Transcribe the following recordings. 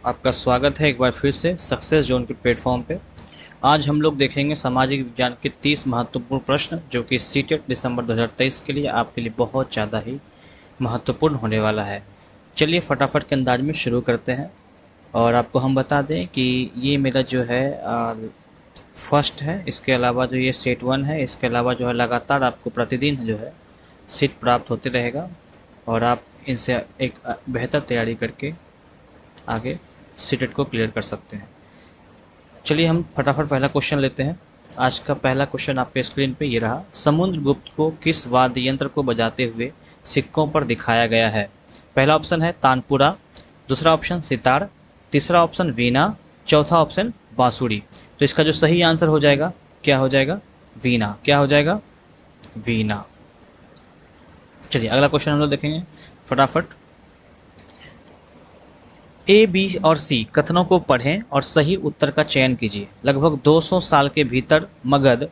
आपका स्वागत है एक बार फिर से सक्सेस जोन के प्लेटफॉर्म पे। आज हम लोग देखेंगे सामाजिक विज्ञान के 30 महत्वपूर्ण प्रश्न जो कि सीटेट दिसंबर 2023 के लिए आपके लिए बहुत ज़्यादा ही महत्वपूर्ण होने वाला है। चलिए फटाफट के अंदाज में शुरू करते हैं। और आपको हम बता दें कि ये मेरा जो है फर्स्ट है। इसके अलावा जो ये सेट 1 है, इसके अलावा जो है लगातार आपको प्रतिदिन जो है सीट प्राप्त होते रहेगा और आप इनसे एक बेहतर तैयारी करके आगे सीटेट को क्लियर कर सकते हैं। चलिए हम फटाफट पहला क्वेश्चन लेते हैं। आज का पहला क्वेश्चन आपके स्क्रीन पे ये रहा। समुद्रगुप्त को किस वाद्य यंत्र को बजाते हुए सिक्कों पर दिखाया गया है? पहला ऑप्शन है तानपुरा, दूसरा ऑप्शन सितार, तीसरा ऑप्शन वीणा, चौथा ऑप्शन बांसुरी। तो इसका जो सही आंसर हो जाएगा क्या हो जाएगा? वीणा। क्या हो जाएगा? वीणा। चलिए अगला क्वेश्चन हम लोग देखेंगे फटाफट। ए, बी और सी कथनों को पढ़ें और सही उत्तर का चयन कीजिए। लगभग 200 साल के भीतर मगध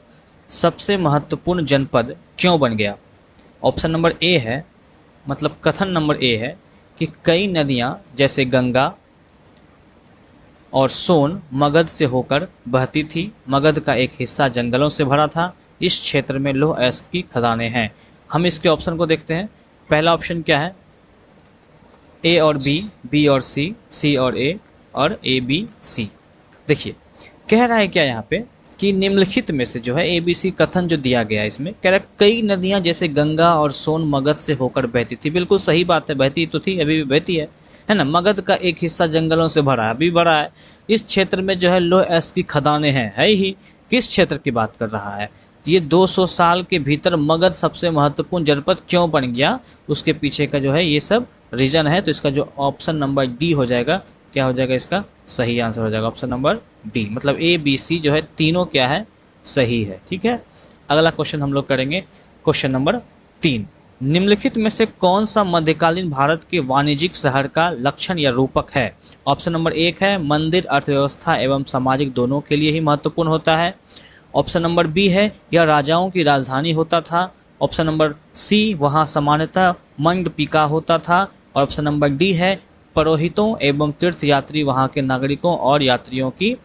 सबसे महत्वपूर्ण जनपद क्यों बन गया? ऑप्शन नंबर ए है, मतलब कथन नंबर ए है कि कई नदियां जैसे गंगा और सोन मगध से होकर बहती थी। मगध का एक हिस्सा जंगलों से भरा था। इस क्षेत्र में लौह अयस्क की खदानें हैं। हम इसके ऑप्शन को देखते हैं। पहला ऑप्शन क्या है? ए और बी, बी और सी, सी और ए, और ए बी सी। देखिए कह रहा है क्या यहाँ पे कि निम्नलिखित में से जो है ए बी सी कथन जो दिया गया है इसमें कह रहा है कई नदियां जैसे गंगा और सोन मगध से होकर बहती थी। बिल्कुल सही बात है, बहती तो थी, अभी भी बहती है ना। मगध का एक हिस्सा जंगलों से भरा है, अभी भरा है। इस क्षेत्र में जो है लौह अयस्क की खदानें हैं, है ही। किस क्षेत्र की बात कर रहा है? ये 200 साल के भीतर मगध सबसे महत्वपूर्ण जनपद क्यों बन गया, उसके पीछे का जो है ये सब रीजन है। तो इसका जो ऑप्शन नंबर डी हो जाएगा, क्या हो जाएगा? इसका सही आंसर हो जाएगा ऑप्शन नंबर डी। मतलब ए बी सी जो है तीनों क्या है? सही है। ठीक है, अगला क्वेश्चन हम लोग करेंगे क्वेश्चन नंबर 3। निम्नलिखित में से कौन सा मध्यकालीन भारत के वाणिज्यिक शहर का लक्षण या रूपक है? ऑप्शन नंबर 1 है मंदिर अर्थव्यवस्था एवं सामाजिक दोनों के लिए ही महत्वपूर्ण होता है। ऑप्शन नंबर बी है यह राजाओं की राजधानी होता था। ऑप्शन नंबर सी वहाँ सामान्यतः मंडपिका होता था। और ऑप्शन नंबर डी है पुरोहितों एवं तीर्थयात्री वहाँ के नागरिकों और यात्रियों की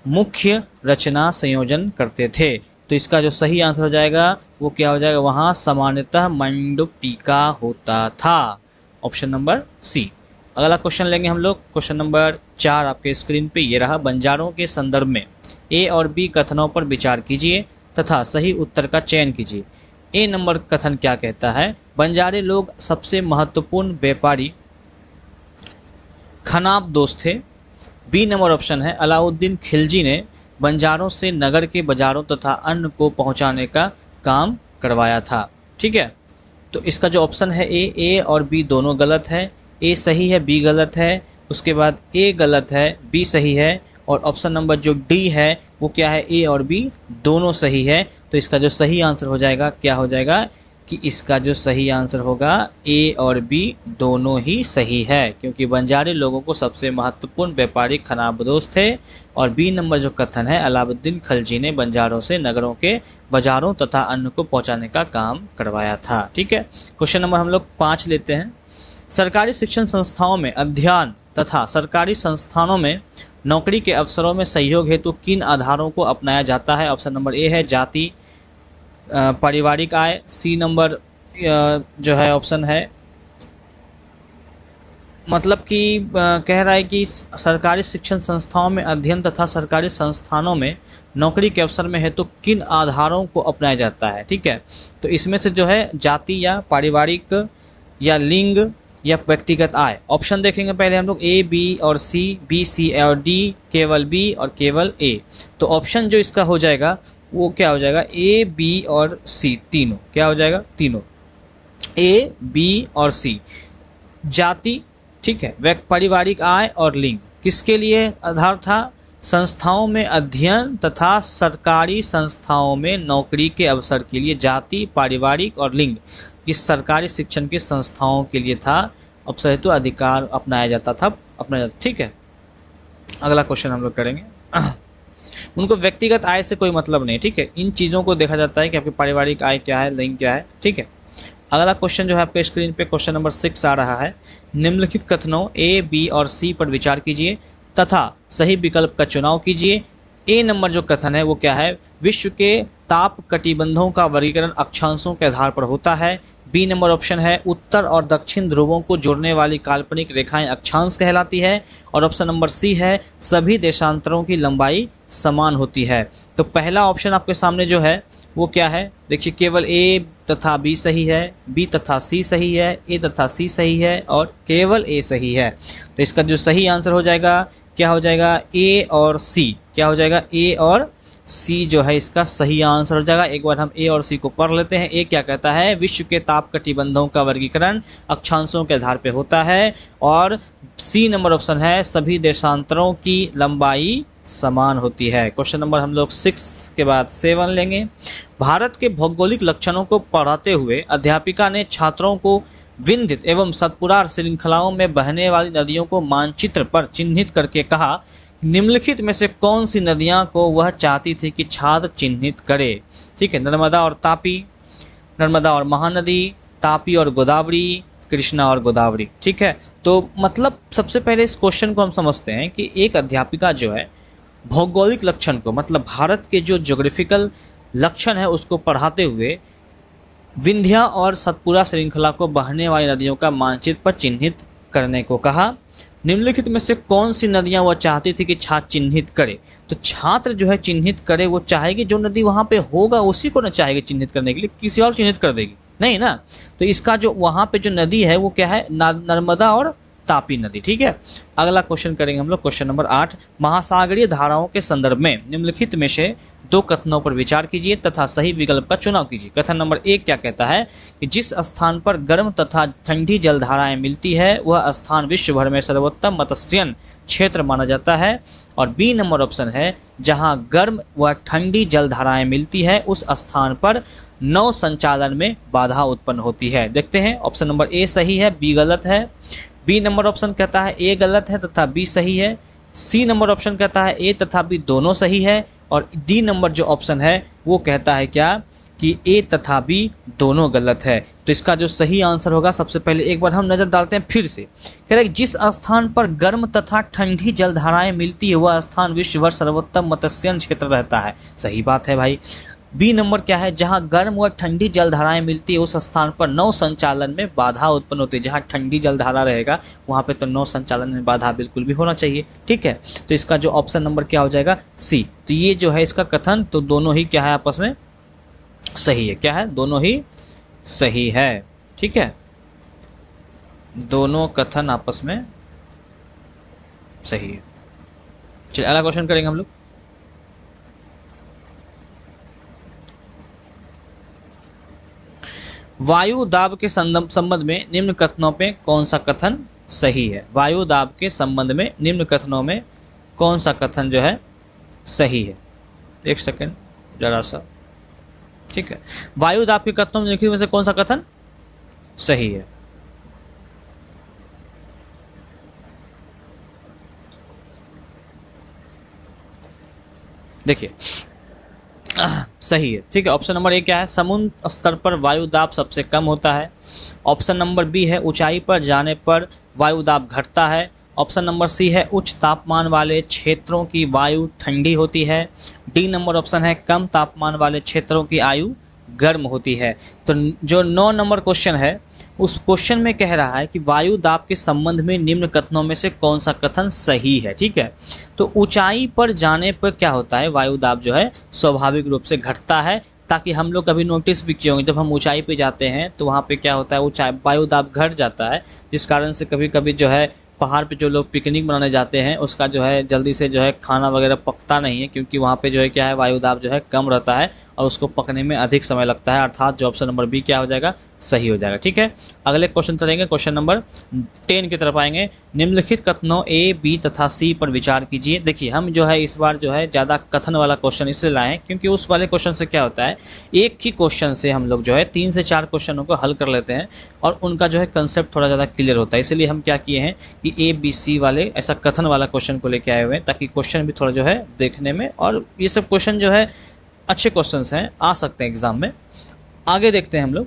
मुख्य रचना संयोजन करते थे। तो इसका जो सही आंसर हो जाएगा वो क्या हो जाएगा? वहाँ सामान्यतः मंडपिका होता था। Option number C. अगला क्वेश्चन लेंगे हम लोग क्वेश्चन नंबर 4 आपके स्क्रीन पे ये रहा। बंजारों के संदर्भ में ए और बी कथनों पर विचार कीजिए तथा सही उत्तर का चयन कीजिए। ए नंबर कथन क्या कहता है? बंजारे लोग सबसे महत्वपूर्ण व्यापारी खनाबदोश थे। बी नंबर ऑप्शन है अलाउद्दीन खिलजी ने बंजारों से नगर के बाजारों तथा अन्न को पहुंचाने का काम करवाया था। ठीक है, तो इसका जो ऑप्शन है ए और बी दोनों गलत है। ए सही है, बी गलत है। उसके बाद ए गलत है, बी सही है। और ऑप्शन नंबर जो डी है वो क्या है? ए और बी दोनों सही है। तो इसका जो सही आंसर हो जाएगा क्या हो जाएगा कि इसका जो सही आंसर होगा ए और बी दोनों ही सही है, क्योंकि बंजारे लोगों को सबसे महत्वपूर्ण व्यापारी खनाबदोश थे। और बी नंबर जो कथन है अलाउद्दीन खिलजी ने बंजारों से नगरों के बाजारों तथा अन्न को पहुंचाने का काम करवाया था। ठीक है, क्वेश्चन नंबर हम लोग 5 लेते हैं। सरकारी शिक्षण संस्थाओं में अध्ययन तथा सरकारी संस्थानों में नौकरी के अवसरों में सहयोग हेतु किन आधारों को अपनाया जाता है? ऑप्शन नंबर ए है जाति, पारिवारिक आय। सी नंबर जो है ऑप्शन है मतलब कि कह रहा है कि सरकारी शिक्षण संस्थाओं में अध्ययन तथा सरकारी संस्थानों में नौकरी के अवसर में हेतु किन आधारों को अपनाया जाता है। ठीक है, तो इसमें से जो है जाति या पारिवारिक या लिंग या व्यक्तिगत आय। ऑप्शन देखेंगे पहले हम लोग ए बी और सी, बी सी और डी, केवल बी और केवल ए। तो ऑप्शन जो इसका हो जाएगा वो क्या हो जाएगा? ए बी और सी तीनों। क्या हो जाएगा? तीनों ए बी और सी। जाति, ठीक है, पारिवारिक आय और लिंग किसके लिए आधार था? संस्थाओं में अध्ययन तथा सरकारी संस्थाओं में नौकरी के अवसर के लिए जाति, पारिवारिक और लिंग इस सरकारी शिक्षण की संस्थाओं के लिए था। अवसर हेतु अधिकार अपनाया जाता था, अपनाया जाता। ठीक है, अगला क्वेश्चन हम लोग करेंगे। उनको व्यक्तिगत आय से कोई मतलब नहीं। ठीक है, इन चीजों को देखा जाता है कि आपकी पारिवारिक आय क्या है, लिंग क्या है। ठीक है, अगला क्वेश्चन जो है आपके स्क्रीन पे क्वेश्चन नंबर 6 आ रहा है। निम्नलिखित कथनों ए, बी और सी पर विचार कीजिए तथा सही विकल्प का चुनाव कीजिए। ए नंबर जो कथन है वो क्या है, विश्व के ताप कटिबंधों का वर्गीकरण अक्षांशों के आधार पर होता है। बी नंबर ऑप्शन है उत्तर और दक्षिण ध्रुवों को जोड़ने वाली काल्पनिक रेखाएं अक्षांश कहलाती है। और ऑप्शन नंबर सी है सभी देशांतरों की लंबाई समान होती है। तो पहला ऑप्शन आपके सामने जो है वो क्या है, देखिए केवल ए तथा बी सही है, बी तथा सी सही है, ए तथा सी सही है और केवल ए सही है। तो इसका जो सही आंसर हो जाएगा क्या हो जाएगा, ए और सी। क्या हो जाएगा, ए और सी जो है इसका सही आंसर हो जाएगा। एक बार हम ए और सी को पढ़ लेते हैं। ए क्या कहता है, विश्व के ताप कटिबंधों का वर्गीकरण अक्षांशों के आधार पर होता है। और सी नंबर ऑप्शन है सभी देशांतरों की लंबाई समान होती है। क्वेश्चन नंबर हम लोग 6 के बाद 7 लेंगे। भारत के भौगोलिक लक्षणों को पढ़ाते हुए अध्यापिका ने छात्रों को विंध्य एवं सतपुरा श्रृंखलाओं में बहने वाली नदियों को मानचित्र पर चिन्हित करके कहा, निम्नलिखित में से कौन सी नदियां को वह चाहती थी कि छात्र चिन्हित करे। ठीक है, नर्मदा और तापी, नर्मदा और महानदी, तापी और गोदावरी, कृष्णा और गोदावरी। ठीक है, तो मतलब सबसे पहले इस क्वेश्चन को हम समझते हैं कि एक अध्यापिका जो है भौगोलिक लक्षण को, मतलब भारत के जो ज्योग्राफिकल लक्षण है उसको पढ़ाते हुए विंध्या और सतपुरा श्रृंखला को बहने वाली नदियों का मानचित्र पर चिन्हित करने को कहा। निम्नलिखित में से कौन सी नदियां वह चाहती थी कि छात्र चिन्हित करे। तो छात्र जो है चिन्हित करे, वो चाहेगी जो नदी वहां पे होगा उसी को न चाहेगी चिन्हित करने के लिए, किसी और चिन्हित कर देगी नहीं ना। तो इसका जो वहां पे जो नदी है वो क्या है, नर्मदा और तापी नदी। ठीक है, अगला क्वेश्चन करेंगे हम लोग, क्वेश्चन नंबर 8। महासागरीय धाराओं के संदर्भ में निम्नलिखित में से दो कथनों पर विचार कीजिए तथा सही विकल्प का चुनाव कीजिए। कथन नंबर 1 क्या कहता है कि जिस स्थान पर गर्म तथा ठंडी जलधाराएं मिलती है वह स्थान विश्व भर में सर्वोत्तम मत्स्यन क्षेत्र माना जाता है। और बी नंबर ऑप्शन है जहां गर्म व ठंडी जलधाराएं मिलती है उस स्थान पर नौ संचालन में बाधा उत्पन्न होती है। देखते हैं, ऑप्शन नंबर ए सही है, बी गलत है। बी नंबर ऑप्शन कहता है ए गलत है तथा बी सही है। सी नंबर ऑप्शन कहता है ए तथा बी दोनों सही है। और डी नंबर जो ऑप्शन है वो कहता है क्या कि ए तथा बी दोनों गलत है। तो इसका जो सही आंसर होगा, सबसे पहले एक बार हम नजर डालते हैं फिर से। कह रहे जिस स्थान पर गर्म तथा ठंडी जलधाराएं मिलती है वह स्थान विश्व भर सर्वोत्तम मत्स्यन क्षेत्र रहता है। सही बात है भाई। बी नंबर क्या है, जहां गर्म व ठंडी जलधाराएं मिलती है उस स्थान पर नौ संचालन में बाधा उत्पन्न होती है। जहां ठंडी जलधारा रहेगा वहां पे तो नौ संचालन में बाधा बिल्कुल भी होना चाहिए। ठीक है, तो इसका जो ऑप्शन नंबर क्या हो जाएगा, सी। तो ये जो है इसका कथन, तो दोनों ही क्या है आपस में सही है। क्या है, दोनों ही सही है। ठीक है, दोनों कथन आपस में सही है। चलिए अगला क्वेश्चन करेंगे हम लोग। वायु दाब के संबंध में निम्न कथनों पे कौन सा कथन सही है। वायु दाब के संबंध में निम्न कथनों में कौन सा कथन जो है सही है। एक सेकंड जरा सा। ठीक है, वायु दाब के कथनों में निम्नलिखित में से कौन सा कथन सही है। देखिए सही है। ठीक है, ऑप्शन नंबर ए क्या है, समुद्र स्तर पर वायु दाब सबसे कम होता है। ऑप्शन नंबर बी है ऊंचाई पर जाने पर वायु दाब घटता है। ऑप्शन नंबर सी है उच्च तापमान वाले क्षेत्रों की वायु ठंडी होती है। डी नंबर ऑप्शन है कम तापमान वाले क्षेत्रों की आयु गर्म होती है। तो जो 9 नंबर क्वेश्चन है उस क्वेश्चन में कह रहा है कि वायु दाब के संबंध में निम्न कथनों में से कौन सा कथन सही है। ठीक है, तो ऊंचाई पर जाने पर क्या होता है, वायु दाब जो है स्वाभाविक रूप से घटता है। ताकि हम लोग कभी नोटिस भी किए होंगे, जब हम ऊंचाई पे जाते हैं तो वहाँ पे क्या होता है, ऊंचाई वायु दाब घट जाता है, जिस कारण से कभी कभी जो है पहाड़ पे जो लोग पिकनिक मनाने जाते हैं उसका जो है जल्दी से जो है खाना वगैरह पकता नहीं है, क्योंकि वहाँ पे जो है क्या है वायु दाब जो है कम रहता है और उसको पकने में अधिक समय लगता है। अर्थात जो ऑप्शन नंबर बी क्या हो जाएगा, सही हो जाएगा। ठीक है, अगले क्वेश्चन चलेंगे, क्वेश्चन नंबर 10 की तरफ आएंगे। निम्नलिखित कथनों ए, बी तथा सी पर विचार कीजिए। देखिए हम जो है इस बार जो है ज़्यादा कथन वाला क्वेश्चन इसलिए लाए क्योंकि उस वाले क्वेश्चन से क्या होता है, एक ही क्वेश्चन से हम लोग जो है 3 से 4 क्वेश्चनों को हल कर लेते हैं और उनका जो है कंसेप्ट थोड़ा ज़्यादा क्लियर होता है। इसलिए हम क्या किए हैं कि ए, बी, सी वाले ऐसा कथन वाला क्वेश्चन को लेके आए हुए हैं, ताकि क्वेश्चन भी थोड़ा जो है देखने में, और ये सब क्वेश्चन जो है अच्छे क्वेश्चन हैं, आ सकते हैं एग्जाम में। आगे देखते हैं हम लोग।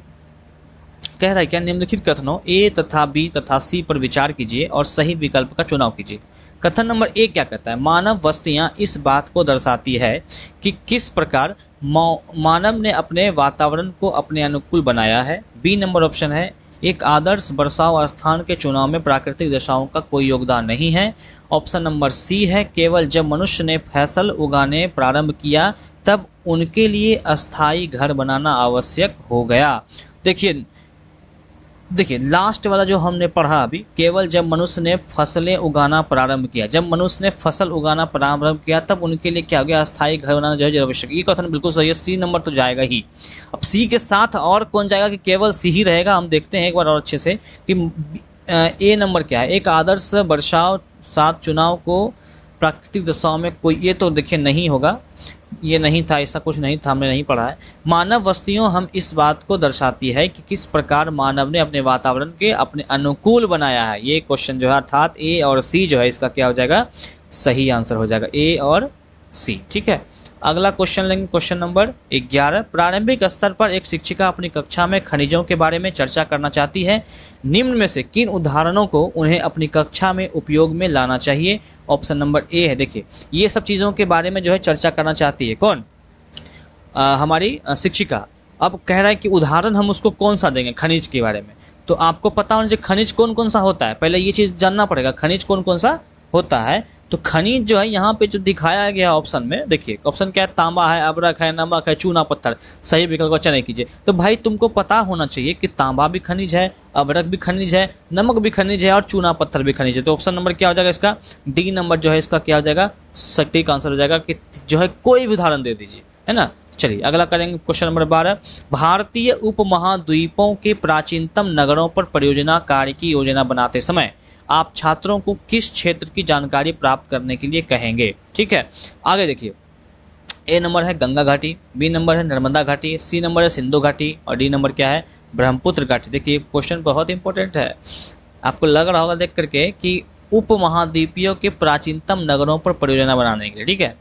कह रहा है क्या, निम्नलिखित कथनों ए तथा बी तथा सी पर विचार कीजिए और सही विकल्प का चुनाव कीजिए। कथन नंबर ए क्या कहता है, मानव वस्तुएं इस बात को दर्शाती है कि किस प्रकार मानव ने अपने वातावरण को अपने अनुकूल बनाया है। बी नंबर ऑप्शन है, एक आदर्श बरसाव स्थान के चुनाव में प्राकृतिक दशाओं का कोई योगदान नहीं है। ऑप्शन नंबर सी है, केवल जब मनुष्य ने फसल उगाने प्रारंभ किया तब उनके लिए अस्थायी घर बनाना आवश्यक हो गया। देखिए लास्ट वाला जो हमने पढ़ा अभी, केवल जब मनुष्य ने फसलें उगाना प्रारंभ किया, जब मनुष्य ने फसल उगाना प्रारंभ किया तब उनके लिए क्या हो गया, अस्थायी घर बनाना जो है आवश्यक। ये कथन बिल्कुल सही है, सी नंबर तो जाएगा ही। अब सी के साथ और कौन जाएगा कि केवल सी ही रहेगा, हम देखते हैं एक बार और अच्छे से कि ए नंबर क्या है, एक आदर्श बरसाव साथ चुनाव को प्राकृतिक दशाओं में कोई, ये तो देखिए नहीं होगा, ये नहीं था, ऐसा कुछ नहीं था, हमने नहीं पढ़ा है। मानव वस्तुएं हम इस बात को दर्शाती है कि किस प्रकार मानव ने अपने वातावरण के अपने अनुकूल बनाया है। ये क्वेश्चन जो है अर्थात ए और सी जो है इसका क्या हो जाएगा, सही आंसर हो जाएगा ए और सी। ठीक है, अगला क्वेश्चन लेंगे, क्वेश्चन नंबर 11। प्रारंभिक स्तर पर एक शिक्षिका अपनी कक्षा में खनिजों के बारे में चर्चा करना चाहती है, निम्न में से किन उदाहरणों को उन्हें अपनी कक्षा में उपयोग में लाना चाहिए। ऑप्शन नंबर ए है, देखिए ये सब चीज़ों के बारे में जो है चर्चा करना चाहती है कौन, हमारी शिक्षिका। अब कह रहा है कि उदाहरण हम उसको कौन सा देंगे खनिज के बारे में, तो आपको पता होना चाहिए खनिज कौन कौन सा होता है, पहले ये चीज़ जानना पड़ेगा खनिज कौन कौन सा होता है। तो खनिज जो है यहाँ पे जो दिखाया गया ऑप्शन में, देखिए ऑप्शन क्या है, तांबा है, अबरक है, नमक है, चूना पत्थर, सही विकल्प का चयन कीजिए। तो भाई तुमको पता होना चाहिए कि तांबा भी खनिज है, अबरक भी खनिज है, नमक भी खनिज है और चूना पत्थर भी खनिज है। तो ऑप्शन नंबर क्या हो जाएगा इसका, डी नंबर जो है इसका क्या हो जाएगा, सटीक आंसर हो जाएगा कि जो है कोई भी उदाहरण दे दीजिए, है ना। चलिए अगला करेंगे क्वेश्चन नंबर 12। भारतीय उपमहाद्वीपों के प्राचीनतम नगरों पर परियोजना कार्य की योजना बनाते समय आप छात्रों को किस क्षेत्र की जानकारी प्राप्त करने के लिए कहेंगे। ठीक है, आगे देखिए, ए नंबर है गंगा घाटी, बी नंबर है नर्मदा घाटी, सी नंबर है सिंधु घाटी और डी नंबर क्या है, ब्रह्मपुत्र घाटी। देखिए क्वेश्चन बहुत इंपॉर्टेंट है, आपको लग रहा होगा देख करके कि उपमहाद्वीपीय के प्राचीनतम नगरों पर परियोजना बनाने के लिए, ठीक है,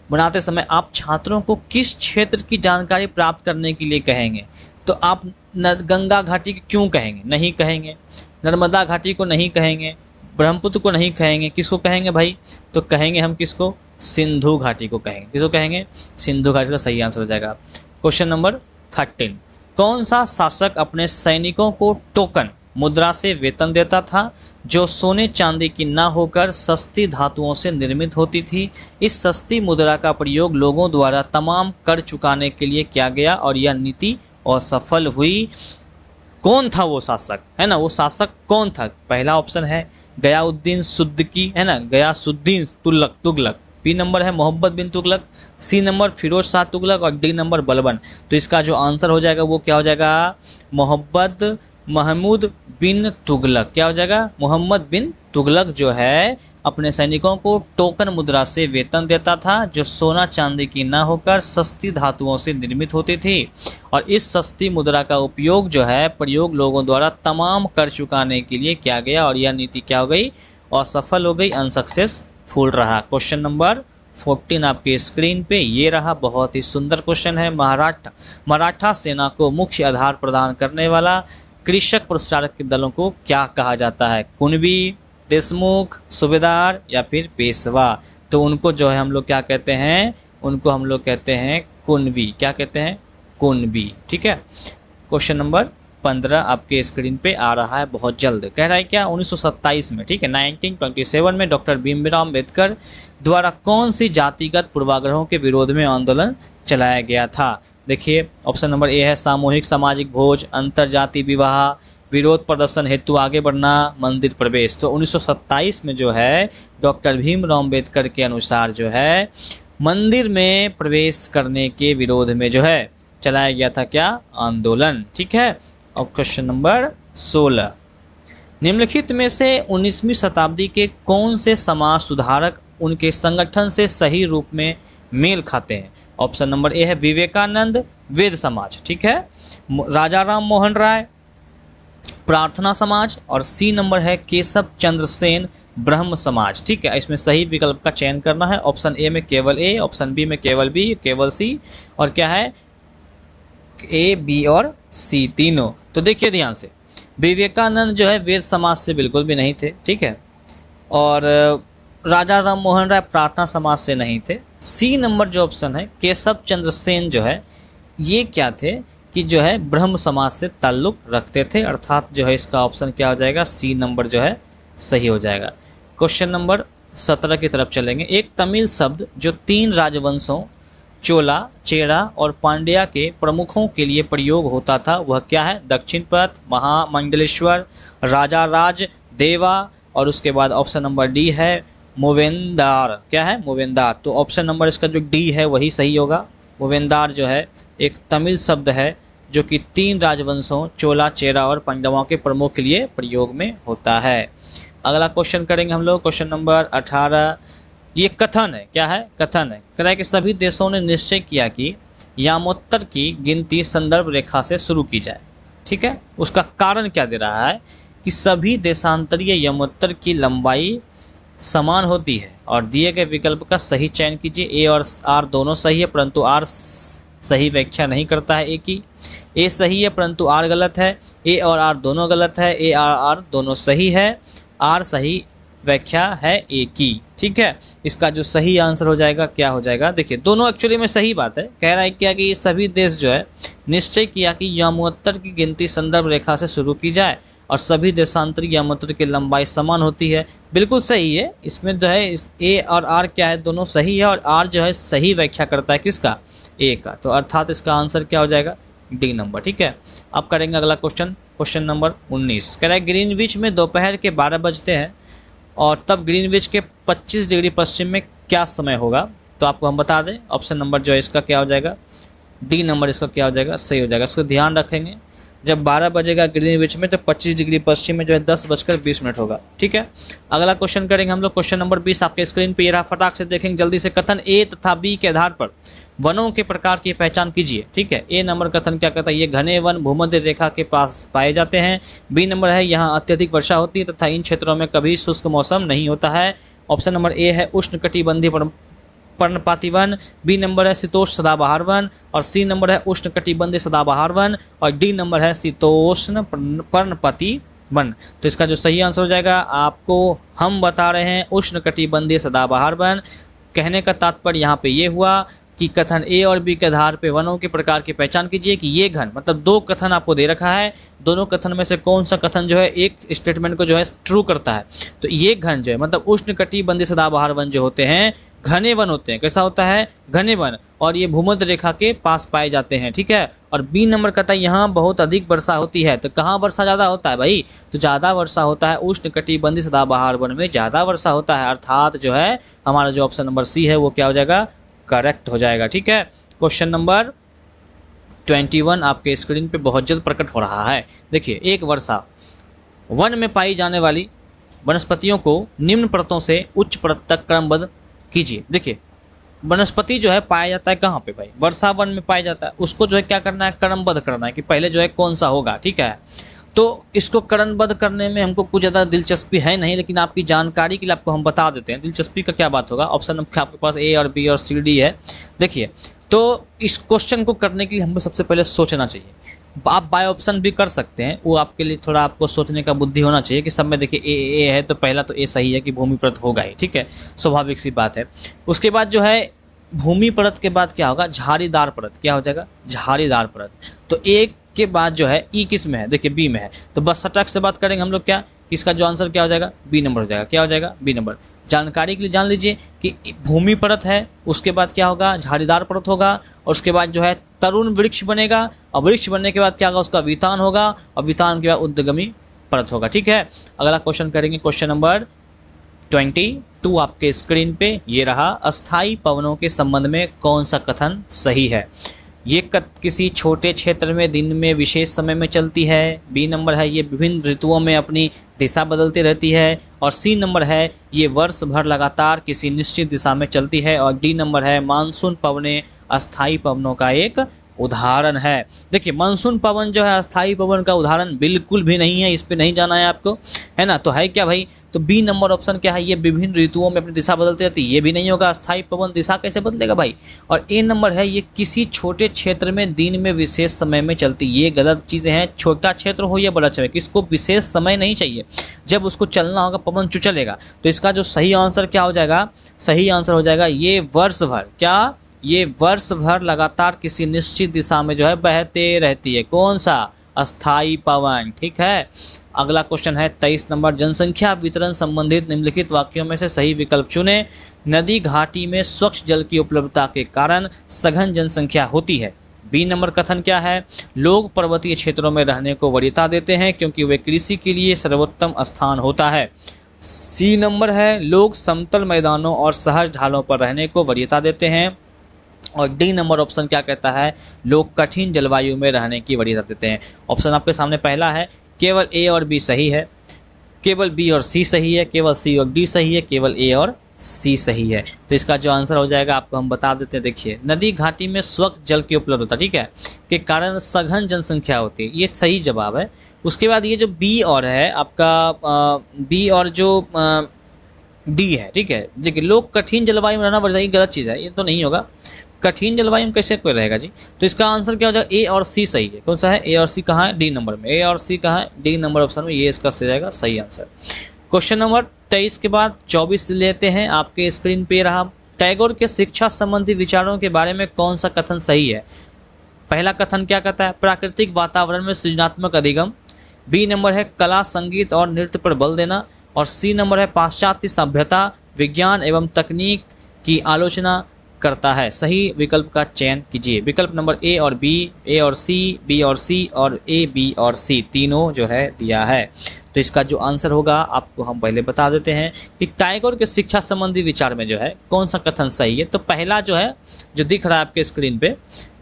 बनाते समय आप छात्रों को किस क्षेत्र की जानकारी प्राप्त करने के लिए कहेंगे। तो आप गंगा घाटी क्यों कहेंगे, नहीं कहेंगे, नर्मदा घाटी को नहीं कहेंगे, ब्रह्मपुत्र को नहीं कहेंगे, किसको कहेंगे भाई, तो कहेंगे हम किसको, सिंधु घाटी को कहेंगे। किसको कहेंगे, सिंधु घाटी का सही आंसर हो जाएगा। Question number 13। कौन सा शासक अपने सैनिकों को टोकन मुद्रा से वेतन देता था जो सोने चांदी की न होकर सस्ती धातुओं से निर्मित होती थी। इस सस्ती मुद्रा का प्रयोग लोगों द्वारा तमाम कर चुकाने के लिए किया गया और यह नीति असफल हुई। कौन था वो शासक, है ना, वो शासक कौन था। पहला ऑप्शन है गयाउद्दीन सिद्दीकी, है ना, गयासुद्दीन तुगलक। बी नंबर है मोहम्मद बिन तुगलक, सी नंबर फिरोज शाह तुगलक और डी नंबर बलबन। तो इसका जो आंसर हो जाएगा वो क्या हो जाएगा, महमूद बिन तुगलक। क्या हो जाएगा, मोहम्मद बिन तुगलक जो है अपने सैनिकों को टोकन मुद्रा से वेतन देता था जो सोना चांदी की न होकर सस्ती धातुओं से निर्मित होती थी। और इस सस्ती मुद्रा का उपयोग जो है प्रयोग लोगों द्वारा तमाम कर चुकाने के लिए किया गया और यह नीति क्या हो गई, असफल हो गई, अनसक्सेसफुल रहा। क्वेश्चन नंबर 14 आपके स्क्रीन पे ये रहा, बहुत ही सुंदर क्वेश्चन है। मराठा सेना को मुख्य आधार प्रदान करने वाला कृषक प्रचारक के दलों को क्या कहा जाता है, कुणबी, देशमुख, सूबेदार या फिर पेशवा। तो उनको जो है हम लोग क्या कहते हैं, उनको हम लोग कहते हैं कुणबी। क्या कहते हैं, कुणबी। ठीक है, क्वेश्चन नंबर 15 आपके स्क्रीन पे आ रहा है बहुत जल्द। कह रहा है क्या, 1927 में, ठीक है, 1927 में डॉक्टर भीमराव अम्बेडकर द्वारा कौन सी जातिगत पूर्वाग्रहों के विरोध में आंदोलन चलाया गया था। देखिए ऑप्शन नंबर ए है सामूहिक सामाजिक भोज, अंतरजाति विवाह, विरोध प्रदर्शन हेतु आगे बढ़ना, मंदिर प्रवेश। तो 1927 में जो है डॉक्टर भीमराव अम्बेडकर के अनुसार जो है मंदिर में प्रवेश करने के विरोध में जो है चलाया गया था क्या, आंदोलन। ठीक है, और क्वेश्चन नंबर 16, निम्नलिखित में से 19वीं शताब्दी के कौन से समाज सुधारक उनके संगठन से सही रूप में मेल खाते हैं। ऑप्शन नंबर ए है विवेकानंद वेद समाज, ठीक है, राजा राम मोहन राय प्रार्थना समाज और सी नंबर है केशव चंद्र सेन ब्रह्म समाज। ठीक है, इसमें सही विकल्प का चयन करना है। ऑप्शन ए में केवल ए, ऑप्शन बी में केवल बी, केवल सी और क्या है ए, बी और सी तीनों। तो देखिए ध्यान से, विवेकानंद जो है वेद समाज से बिल्कुल भी नहीं थे, ठीक है, और राजा राम मोहन राय प्रार्थना समाज से नहीं थे। सी नंबर जो ऑप्शन है केशव चंद्र सेन जो है ये क्या थे कि जो है ब्रह्म समाज से ताल्लुक रखते थे, अर्थात जो है इसका ऑप्शन क्या हो जाएगा, सी नंबर जो है सही हो जाएगा। क्वेश्चन नंबर 17 की तरफ चलेंगे। एक तमिल शब्द जो 3 राजवंशों चोला, चेरा और पांड्या के प्रमुखों के लिए प्रयोग होता था वह क्या है? दक्षिण पथ, महामंडलेश्वर, राजा राज, देवा और उसके बाद ऑप्शन नंबर डी है मोवेंदार। क्या है? मोवेंदार। तो ऑप्शन नंबर इसका जो डी है वही सही होगा। मोवेंदार जो है एक तमिल शब्द है जो कि 3 राजवंशों चोला, चेरा और पांडवों के प्रमुख के लिए प्रयोग में होता है। अगला क्वेश्चन करेंगे हम लोग, क्वेश्चन नंबर 18। ये कथन है, क्या है? कथन है। कह रहा है कि सभी देशों ने निश्चय किया कि यामोत्तर की गिनती संदर्भ रेखा से शुरू की जाए। ठीक है, उसका कारण क्या दे रहा है कि सभी देशांतरीय यमोत्तर की लंबाई समान होती है और दिए गए विकल्प का सही चयन कीजिए। ए और आर दोनों सही है परंतु आर सही व्याख्या नहीं करता है ए की। ए सही है परंतु आर गलत है। ए और आर दोनों गलत है। ए और आर दोनों सही है। आर सही व्याख्या है ए की। ठीक है, इसका जो सही आंसर हो जाएगा क्या हो जाएगा? देखिए दोनों एक्चुअली में सही बात है। कह रहा है क्या कि सभी देश जो है निश्चय किया कि यामोत्तर की गिनती संदर्भ रेखा से शुरू की जाए और सभी देशांतरिक यामोत्तर की लंबाई समान होती है। बिल्कुल सही है। इसमें जो है ए और आर क्या है, दोनों सही है और आर जो है सही व्याख्या करता है किसका? ए का। तो अर्थात इसका आंसर क्या हो जाएगा? D number. ठीक है, अब करेंगे अगला क्वेश्चन, क्वेश्चन नंबर 19। कह रहा है ग्रीनविच में दोपहर के 12 बजते हैं और तब ग्रीनविच के 25 डिग्री पश्चिम में क्या समय होगा? तो आपको हम बता दें, ऑप्शन नंबर जो है इसका क्या हो जाएगा? डी नंबर इसका क्या हो जाएगा? सही हो जाएगा। इसको ध्यान रखेंगे, जब 12 बजेगा ग्रीनविच में तो 25 डिग्री पश्चिम में जो है 10:20 होगा। ठीक है, अगला क्वेश्चन करेंगे हम लोग, क्वेश्चन नंबर 20 आपके स्क्रीन पे ये रहा, फटाक से देखेंगे जल्दी से। कथन ए तथा बी के आधार पर वनों के प्रकार की पहचान कीजिए। ठीक है, ए नंबर कथन क्या कहता है? ये घने वन भूमध्य रेखा के पास पाए जाते हैं। बी नंबर है यहाँ अत्यधिक वर्षा होती है तथा इन क्षेत्रों में कभी शुष्क मौसम नहीं होता है। ऑप्शन नंबर ए है उष्णकटिबंधीय पर्णपाती वन। बी नंबर है शीतोष्ण सदाबहार वन और सी नंबर है उष्णकटिबंधीय सदाबहार वन और डी नंबर है शीतोष्ण पर्णपाती वन। तो इसका जो सही आंसर हो जाएगा आपको हम बता रहे हैं उष्णकटिबंधीय सदाबहार वन। कहने का तात्पर्य यहाँ पे ये हुआ कि कथन ए और बी के आधार पे वनों के प्रकार की पहचान कीजिए कि ये घन, मतलब 2 कथन आपको दे रखा है, दोनों कथन में से कौन सा कथन जो है एक स्टेटमेंट को जो है ट्रू करता है। तो ये घन जो है मतलब उष्णकटिबंधीय सदाबहार वन जो होते हैं घने वन होते हैं। कैसा होता है? घने वन, और ये भूमध्य रेखा के पास पाए जाते हैं। ठीक है, और बी नंबर कहता है यहाँ बहुत अधिक वर्षा होती है। तो कहाँ वर्षा ज्यादा होता है भाई? तो ज्यादा वर्षा होता है उष्णकटिबंधीय सदाबहार वन में ज्यादा वर्षा होता है, अर्थात जो है हमारा जो ऑप्शन नंबर सी है वो क्या हो जाएगा? करेक्ट हो जाएगा। ठीक है, क्वेश्चन नंबर 21 आपके स्क्रीन पे बहुत जल्द प्रकट हो रहा है। देखिए, एक वर्षा वन में पाई जाने वाली वनस्पतियों को निम्न परतों से उच्च परत तक क्रमबद्ध कीजिए। देखिए, वनस्पति जो है पाया जाता है कहाँ पे भाई? वर्षा वन में पाया जाता है। उसको जो है क्या करना है? क्रमबद्ध करना है कि पहले जो है कौन सा होगा। ठीक है, तो इसको क्रमबद्ध करने में हमको कुछ ज़्यादा दिलचस्पी है नहीं, लेकिन आपकी जानकारी के लिए आपको हम बता देते हैं दिलचस्पी का क्या बात होगा। ऑप्शन आपके पास ए और बी और सी डी है। देखिए, तो इस क्वेश्चन को करने के लिए हमें सबसे पहले सोचना चाहिए। आप बाय ऑप्शन भी कर सकते हैं, वो आपके लिए थोड़ा आपको सोचने का बुद्धि होना चाहिए कि सब में देखिए ए है तो पहला तो ए सही है कि भूमि परत होगा ही। ठीक है, स्वाभाविक सी बात है। उसके बाद जो है भूमि परत के बाद क्या होगा? झाड़ीदार परत। क्या हो जाएगा? झाड़ीदार परत। तो एक के बाद जो है ई किस में है? देखिए बी में है। तो बस सटक से बात करेंगे हम लोग क्या, इसका जो आंसर क्या हो जाएगा? बी नंबर हो जाएगा। क्या हो जाएगा? B number. जानकारी के लिए जान लीजिए कि भूमि परत है, उसके बाद क्या होगा? झाड़ीदार परत होगा और उसके बाद जो है तरुण वृक्ष बनेगा और वृक्ष बनने के बाद क्या होगा? उसका वितान होगा और वितान के बाद उद्गमी परत होगा। ठीक है, अगला क्वेश्चन करेंगे, क्वेश्चन नंबर 22 आपके स्क्रीन पे ये रहा। अस्थाई पवनों के संबंध में कौन सा कथन सही है? ये किसी छोटे क्षेत्र में दिन में विशेष समय में चलती है। बी नंबर है ये विभिन्न ऋतुओं में अपनी दिशा बदलती रहती है और सी नंबर है ये वर्ष भर लगातार किसी निश्चित दिशा में चलती है और डी नंबर है मानसून पवनें अस्थाई पवनों का एक उदाहरण है। देखिए मानसून पवन जो है अस्थाई पवन का उदाहरण बिल्कुल भी नहीं है, इस पे नहीं जाना है आपको, है ना। तो है क्या भाई, तो बी नंबर ऑप्शन क्या है, ये विभिन्न ऋतुओं में अपनी दिशा बदलती रहती है, ये भी नहीं होगा, अस्थाई पवन दिशा कैसे बदलेगा भाई। और ए नंबर है, ये किसी छोटे क्षेत्र में दिन में विशेष समय में चलती, ये गलत चीजें हैं। छोटा क्षेत्र हो या बड़ा क्षेत्र, किसको विशेष समय नहीं चाहिए, जब उसको चलना होगा पवन चलेगा। तो इसका जो सही आंसर क्या हो जाएगा, सही आंसर हो जाएगा ये वर्ष भर, क्या, ये वर्ष भर लगातार किसी निश्चित दिशा में जो है बहते रहती है। कौन सा, अस्थाई पवन, ठीक है। अगला क्वेश्चन है 23 नंबर, जनसंख्या वितरण संबंधित निम्नलिखित वाक्यों में से सही विकल्प चुने। नदी घाटी में स्वच्छ जल की उपलब्धता के कारण सघन जनसंख्या होती है। बी नंबर कथन क्या है, लोग पर्वतीय क्षेत्रों में रहने को वरीयता देते हैं क्योंकि वे कृषि के लिए सर्वोत्तम स्थान होता है। सी नंबर है, लोग समतल मैदानों और सहज ढालों पर रहने को वरीयता देते हैं। और डी नंबर ऑप्शन क्या कहता है, लोग कठिन जलवायु में रहने की वरीयता देते हैं। ऑप्शन आपके सामने पहला है, केवल ए और बी सही है, केवल बी और सी सही है, केवल सी और डी सही है, केवल ए और सी सही है। तो इसका जो आंसर हो जाएगा आपको हम बता देते हैं। देखिए नदी घाटी में स्वच्छ जल की उपलब्धता, ठीक है, के कारण सघन जनसंख्या होती है, ये सही जवाब है। उसके बाद ये जो बी और है आपका, बी और जो डी है, ठीक है। देखिए लोग कठिन जलवायु में रहना पड़ता है, ये गलत चीज़ है, ये तो नहीं होगा। कठिन जलवायु में कैसे कोई रहेगा जी। तो इसका आंसर क्या हो जाएगा, ए और सी सही है। कौन सा है, ए और सी कहाँ है, डी नंबर में। ए और सी कहाँ है, डी नंबर ऑप्शन में, ये इसका सही जाएगा, सही आंसर। क्वेश्चन नंबर 23 के बाद 24 लेते हैं, आपके स्क्रीन पे रहा। टैगोर के शिक्षा संबंधी विचारों के बारे में कौन सा कथन सही है। पहला कथन क्या कहता है, प्राकृतिक वातावरण में सृजनात्मक अधिगम। बी नंबर है, कला संगीत और नृत्य पर बल देना। और सी नंबर है, पाश्चात्य सभ्यता विज्ञान एवं तकनीक की आलोचना करता है। सही विकल्प का चयन कीजिए। विकल्प नंबर ए और बी, ए और सी, बी और सी और ए, बी और सी, तीनों जो है दिया है। तो इसका जो आंसर होगा आपको हम पहले बता देते हैं कि टैगोर के शिक्षा संबंधी विचार में जो है कौन सा कथन सही है। तो पहला जो है जो दिख रहा है आपके स्क्रीन पे,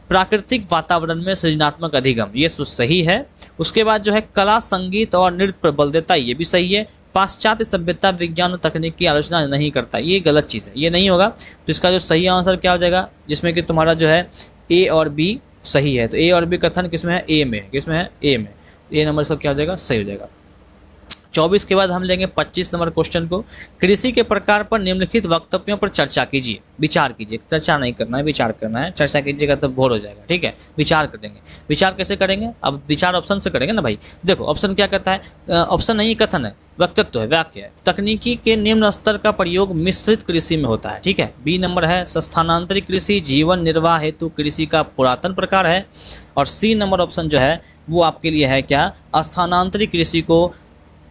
प्राकृतिक वातावरण में सृजनात्मक अधिगम, ये तो सही है। उसके बाद जो है कला संगीत और नृत्य पर बल देता है, ये भी सही है। पाश्चात्य सभ्यता विज्ञान और तकनीक की आलोचना नहीं करता, ये गलत चीज़ है, ये नहीं होगा। तो इसका जो सही आंसर क्या हो जाएगा, जिसमें कि तुम्हारा जो है ए और बी सही है। तो ए और बी कथन किसमें है, ए में, किसमें है, ए में। ए नंबर इसका क्या हो जाएगा, सही हो जाएगा। 24 के बाद हम लेंगे 25 नंबर क्वेश्चन को। कृषि के प्रकार पर निम्नलिखित वक्तव्यों पर चर्चा कीजिए, विचार कीजिए। चर्चा नहीं करना है, विचार करना है। चर्चा कीजिएगा तो बोर हो जाएगा, ठीक है। विचार कर देंगे। विचार कैसे करेंगे, अब विचार ऑप्शन से करेंगे ना भाई। देखो ऑप्शन क्या कहता है, ऑप्शन नहीं कथन है, वक्तव्य है, वाक्य है। तकनीकी के निम्न स्तर का प्रयोग मिश्रित कृषि में होता है, ठीक है। बी नंबर है, स्थानांतरित कृषि जीवन निर्वाह हेतु कृषि का पुरातन प्रकार है। और सी नंबर ऑप्शन जो है वो आपके लिए है क्या, स्थानांतरित कृषि को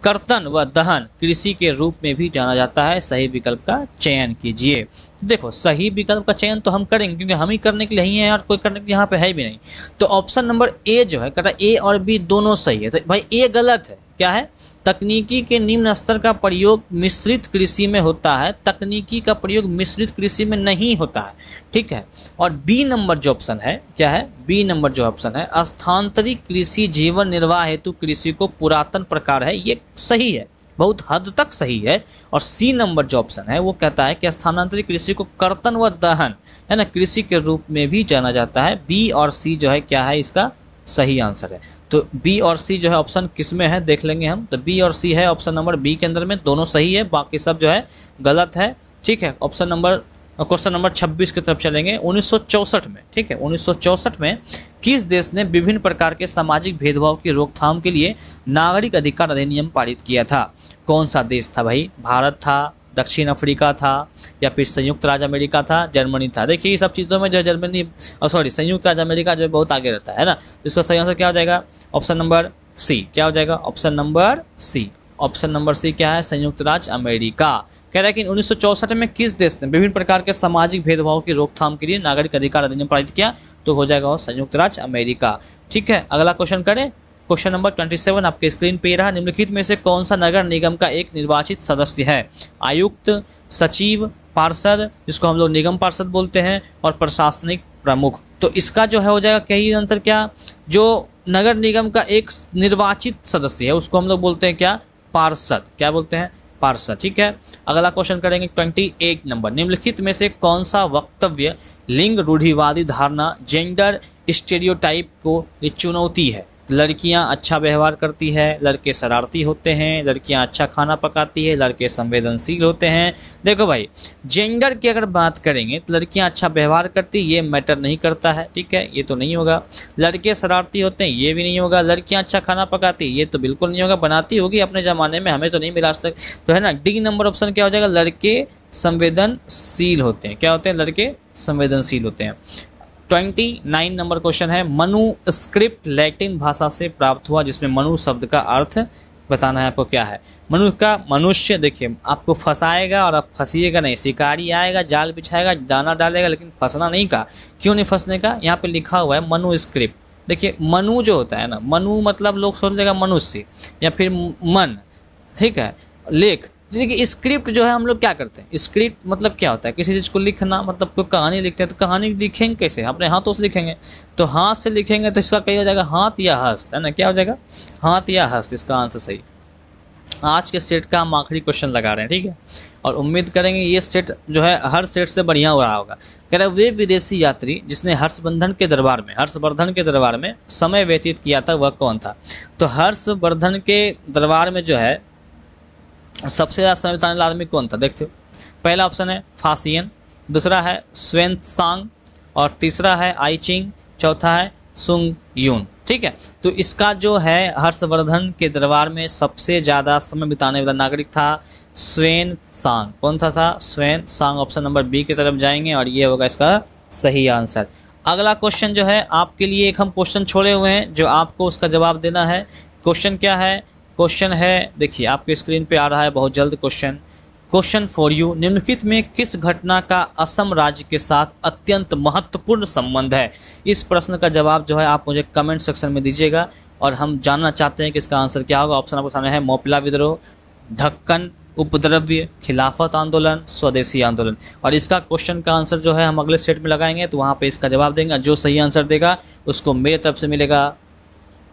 कर्तन व दहन कृषि के रूप में भी जाना जाता है। सही विकल्प का चयन कीजिए। देखो सही विकल्प का चयन तो हम करेंगे क्योंकि हम ही करने के लिए ही हैं और कोई करने के लिए यहाँ पे है भी नहीं। तो ऑप्शन नंबर ए जो है कहता है ए और बी दोनों सही है। तो भाई ए गलत है, क्या है, तकनीकी के निम्न स्तर का प्रयोग मिश्रित कृषि में होता है, तकनीकी का प्रयोग मिश्रित कृषि में नहीं होता है, ठीक है। और बी नंबर जो ऑप्शन है क्या है, बी नंबर जो ऑप्शन है स्थानांतरित कृषि जीवन निर्वाह हेतु कृषि को पुरातन प्रकार है, ये सही है, बहुत हद तक सही है। और सी नंबर जो ऑप्शन है वो कहता है कि स्थानांतरित कृषि को कर्तन व दहन है ना कृषि के रूप में भी जाना जाता है। बी और सी जो है क्या है, इसका सही आंसर है। तो बी और सी जो है ऑप्शन किस में है देख लेंगे हम। तो बी और सी है ऑप्शन नंबर बी के अंदर में, दोनों सही है, बाकी सब जो है गलत है, ठीक है। ऑप्शन नंबर क्वेश्चन नंबर 26 की तरफ चलेंगे। 1964 में, ठीक है, 1964 में किस देश ने विभिन्न प्रकार के सामाजिक भेदभाव की रोकथाम के लिए नागरिक अधिकार अधिनियम पारित किया था। कौन सा देश था भाई, भारत था, दक्षिण अफ्रीका था, या फिर संयुक्त राज्य अमेरिका था, जर्मनी था। देखिए ये सब चीज़ों में जो है जर्मनी संयुक्त राज्य अमेरिका जो है बहुत आगे रहता है ना। तो इसका सही आंसर क्या हो जाएगा, ऑप्शन नंबर सी। क्या हो जाएगा, option number C. Option number C क्या है, संयुक्त राज्य अमेरिका। कह रहा है कि 1964 में किस देश ने विभिन्न प्रकार के सामाजिक भेदभाव की रोकथाम के लिए नागरिक अधिकार अधिनियम पारित किया, तो हो जाएगा संयुक्त राज्य अमेरिका, ठीक है। अगला क्वेश्चन करें। क्वेश्चन नंबर 27 आपके स्क्रीन पे रहा। निम्नलिखित में से कौन सा नगर निगम का एक निर्वाचित सदस्य है। आयुक्त, सचिव, पार्षद, जिसको हम लोग निगम पार्षद बोलते हैं, और प्रशासनिक प्रमुख। तो इसका जो है हो जाएगा क्या ही अंतर, क्या जो नगर निगम का एक निर्वाचित सदस्य है उसको हम लोग बोलते हैं क्या, पार्षद। क्या बोलते हैं, पार्षद, ठीक है। अगला क्वेश्चन करेंगे 28 नंबर। निम्नलिखित में से कौन सा वक्तव्य लिंग रूढ़िवादी धारणा जेंडर स्टेरियोटाइप को ये चुनौती है। लड़कियां अच्छा व्यवहार करती है, लड़के शरारती होते हैं, लड़कियां अच्छा खाना पकाती है, लड़के संवेदनशील होते हैं। देखो भाई, जेंडर की अगर बात करेंगे तो लड़कियां अच्छा व्यवहार करती, ये मैटर नहीं करता है, ठीक है, ये तो नहीं होगा। लड़के शरारती होते हैं, ये भी नहीं होगा। लड़कियां अच्छा खाना पकाती, ये तो बिल्कुल नहीं होगा। बनाती होगी अपने ज़माने में, हमें तो नहीं मिला आज तक, तो है ना। डी नंबर ऑप्शन क्या हो जाएगा, लड़के संवेदनशील होते हैं। क्या होते हैं, लड़के संवेदनशील होते हैं। 29 नंबर क्वेश्चन है, मनुस्क्रिप्ट लैटिन भाषा से प्राप्त हुआ, जिसमें मनु शब्द का अर्थ बताना है आपको क्या है। मनु का मनुष्य, देखिए आपको फंसाएगा और आप फंसीएगा नहीं। शिकारी आएगा, जाल बिछाएगा, दाना डालेगा, लेकिन फंसना नहीं का। क्यों नहीं फंसने का, यहाँ पे लिखा हुआ है मनुस्क्रिप्ट। देखिए मनु जो होता है ना, मनु मतलब लोग सोच लेगा मनुष्य या फिर मन, ठीक है, लेख। देखिए स्क्रिप्ट जो है हम लोग क्या करते हैं, स्क्रिप्ट मतलब क्या होता है, किसी चीज़ को लिखना, मतलब कोई कहानी लिखते हैं तो कहानी लिखेंगे कैसे, अपने हाथों से लिखेंगे। तो हाथ से लिखेंगे तो इसका क्या हो जाएगा, हाथ या हस्त, है ना। क्या हो जाएगा, हाथ या हस्त, इसका आंसर सही। आज के सेट का हम आखिरी क्वेश्चन लगा रहे हैं, ठीक है, और उम्मीद करेंगे ये सेट जो है हर सेट से बढ़िया हो रहा होगा। कह रहा है, वे विदेशी यात्री जिसने हर्षवर्धन के दरबार में समय व्यतीत किया था वह कौन था। तो हर्षवर्धन के दरबार में जो है सबसे ज़्यादा समय बिताने वाला आदमी कौन था, देखते हो। पहला ऑप्शन है फासियन, दूसरा है स्वान, और तीसरा है आई चिंग, चौथा है सुंग यून, ठीक है। तो इसका जो है हर्षवर्धन के दरबार में सबसे ज़्यादा समय बिताने वाला नागरिक था स्वान। कौन था स्वान। ऑप्शन नंबर बी की तरफ जाएंगे और ये होगा इसका सही आंसर। अगला क्वेश्चन जो है आपके लिए एक हम क्वेश्चन छोड़े हुए हैं जो आपको उसका जवाब देना है। क्वेश्चन क्या है, क्वेश्चन है, देखिए आपके स्क्रीन पे आ रहा है बहुत जल्द क्वेश्चन फॉर यू। निम्नलिखित में किस घटना का असम राज्य के साथ अत्यंत महत्वपूर्ण संबंध है। इस प्रश्न का जवाब जो है आप मुझे कमेंट सेक्शन में दीजिएगा और हम जानना चाहते हैं कि इसका आंसर क्या होगा। ऑप्शन आपके सामने है, मोपला विद्रोह, ढक्कन उपद्रव्य, खिलाफत आंदोलन, स्वदेशी आंदोलन। और इसका क्वेश्चन का आंसर जो है हम अगले सेट में लगाएंगे, तो वहाँ पे इसका जवाब देंगे। जो सही आंसर देगा उसको मेरे तरफ से मिलेगा,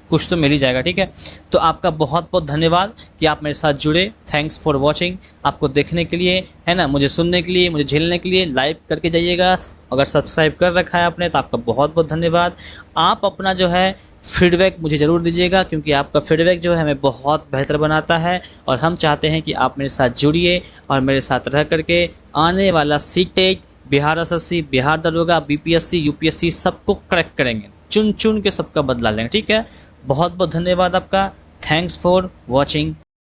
कुछ तो मिल ही जाएगा, ठीक है। तो आपका बहुत बहुत धन्यवाद कि आप मेरे साथ जुड़े। Thanks for watching. आपको देखने के लिए, है ना, मुझे सुनने के लिए, मुझे झेलने के लिए लाइक करके जाइएगा। अगर सब्सक्राइब कर रखा है आपने तो आपका बहुत बहुत धन्यवाद। आप अपना जो है फीडबैक मुझे ज़रूर दीजिएगा, क्योंकि आपका फीडबैक जो है हमें बहुत बेहतर बनाता है और हम चाहते हैं कि आप मेरे साथ जुड़िए और मेरे साथ रह करके आने वाला सीटेट, बिहार एसएससी, बिहार दरोगा, बीपीएससी, यूपीएससी सबको क्रैक करेंगे, चुन चुन के सबका बदला लेंगे, ठीक है। बहुत बहुत धन्यवाद आपका। Thanks for watching.